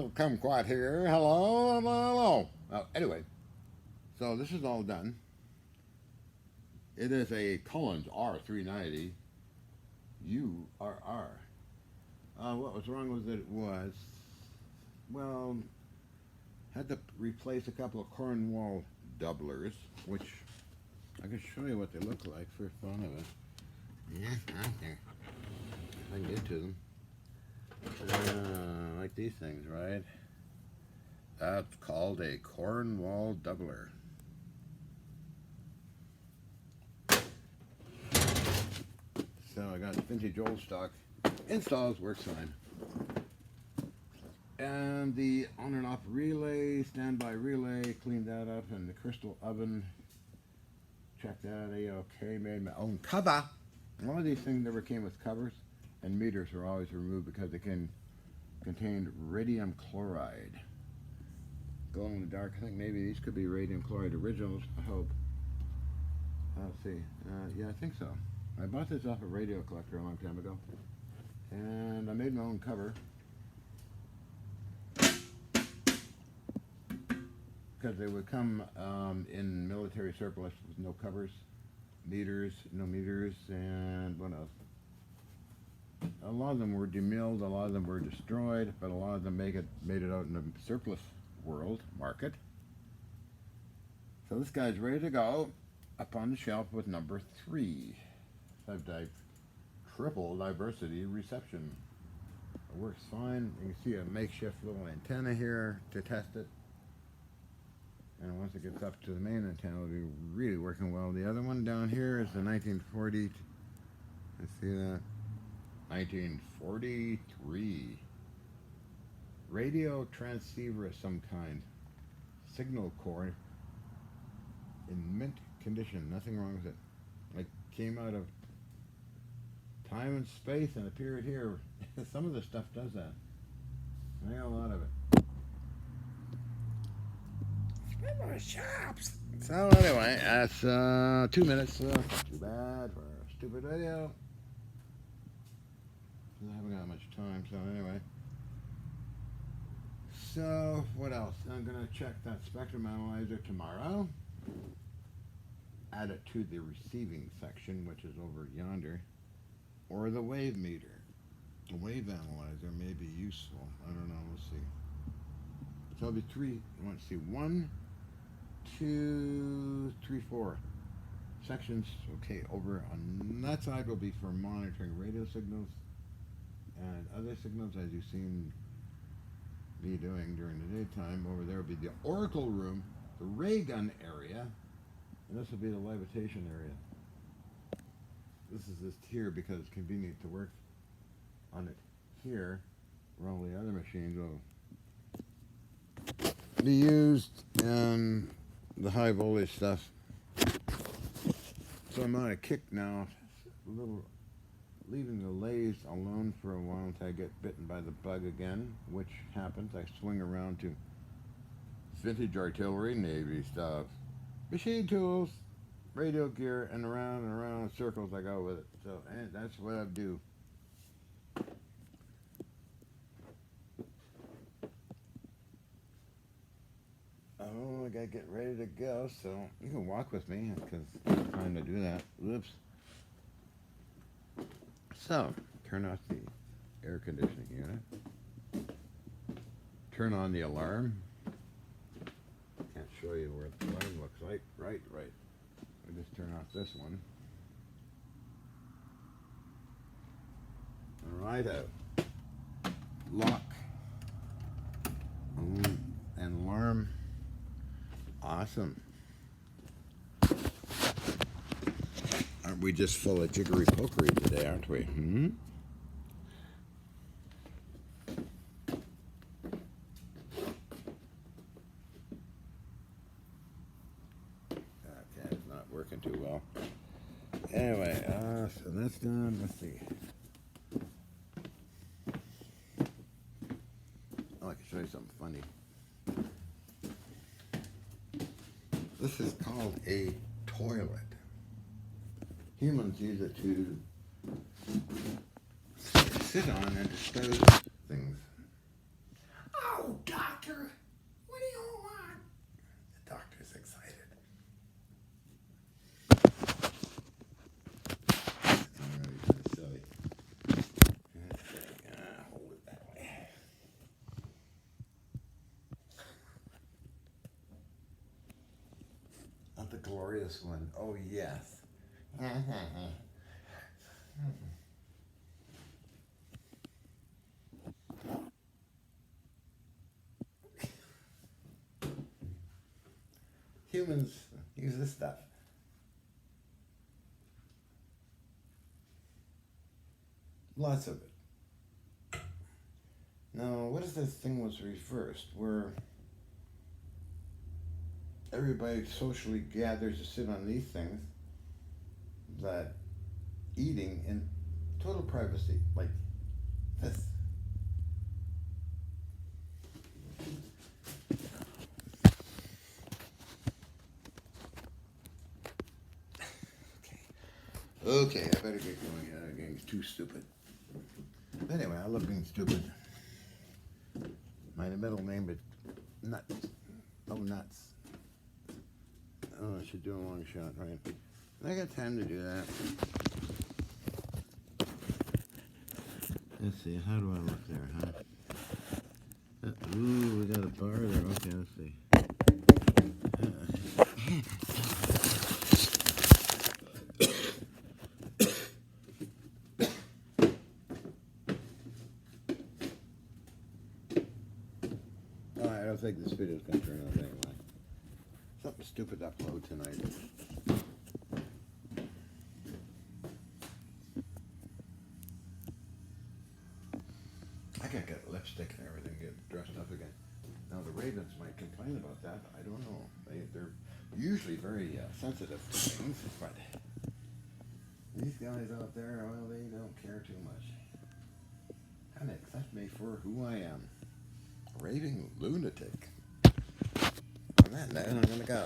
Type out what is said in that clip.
little kumquat here. Hello, hello, hello. Anyway, so this is all done. It is a Collins R390 URR. What was wrong with it was, well, had to replace a couple of Cornwall doublers, which I can show you what they look like for fun of it. Yeah, out there. I can get to them. Like these things, right? That's called a Cornwall doubler. So I got vintage old stock. Installs works fine. And the on and off relay, standby relay, cleaned that up, and the crystal oven, checked that A-OK, made my own cover. All of these things never came with covers, and meters were always removed because they contained radium chloride. Glow in the dark. I think maybe these could be radium chloride originals. I hope. Let's see. Yeah, I think so. I bought this off a radio collector a long time ago, and I made my own cover because they would come in military surplus with no covers, meters, no meters, and what else? A lot of them were demilled, a lot of them were destroyed, but a lot of them made it out in the surplus world market. So this guy's ready to go up on the shelf with number 3. I've triple diversity reception. It works fine. You can see a makeshift little antenna here to test it. And once it gets up to the main antenna, it'll be really working well. The other one down here is the 1940. Let's see that. 1943. Radio transceiver of some kind. Signal core in mint condition. Nothing wrong with it. Like came out of time and space and appeared here. Some of the stuff does that. I got a lot of it. More shops. So anyway, that's 2 minutes. Not too bad for a stupid video. I haven't got much time, so anyway. So what else? I'm gonna check that spectrum analyzer tomorrow. Add it to the receiving section, which is over yonder, or the wave meter. The wave analyzer may be useful. I don't know. We'll see. So it'll be 3. You want to see 1, 2, 3, 4 sections. Okay, over on that side will be for monitoring radio signals and other signals, as you've seen me doing during the daytime. Over there will be the oracle room, the ray gun area, and this will be the levitation area. This is just here because it's convenient to work on it here, where all the other machines will be used in the high voltage stuff. So I'm on a kick now, a little leaving the lathe alone for a while until I get bitten by the bug again, which happens. I swing around to vintage artillery, Navy stuff, machine tools, radio gear, and around in circles I go with it. So and that's what I do. Oh, I gotta get ready to go, so you can walk with me because it's time to do that. Whoops. So, turn off the air conditioning unit. Turn on the alarm. Can't show you where the alarm looks like. Right. I just turn off this one. Right out. Lock. And alarm. Awesome. Aren't we just full of jiggery pokery today, aren't we? Okay, it's not working too well. Anyway, so that's done. Let's see. Oh, I can show you something funny. This is called a toilet. Humans use it to sit on and dispose things. Oh! glorious one. Oh, yes. Humans use this stuff. Lots of it. Now, what if this thing was reversed, where everybody socially gathers to sit on these things, that eating in total privacy, like this? Okay, I better get going. I'm getting too stupid. Anyway, I love being stupid. My middle name is Nuts. Oh, Nuts. Oh, I should do a long shot, right? I got time to do that. Let's see, how do I look there, huh? Ooh, we got a bar there. Okay, let's see. I don't think this video's gonna turn out anyway. Something stupid to upload tonight. I gotta get lipstick and everything, get dressed up again. Now the Ravens might complain about that. I don't know. They're usually very sensitive to things, but these guys out there, well, they don't care too much. Kind of accept me for who I am. Raving lunatic. On that note, I'm gonna go.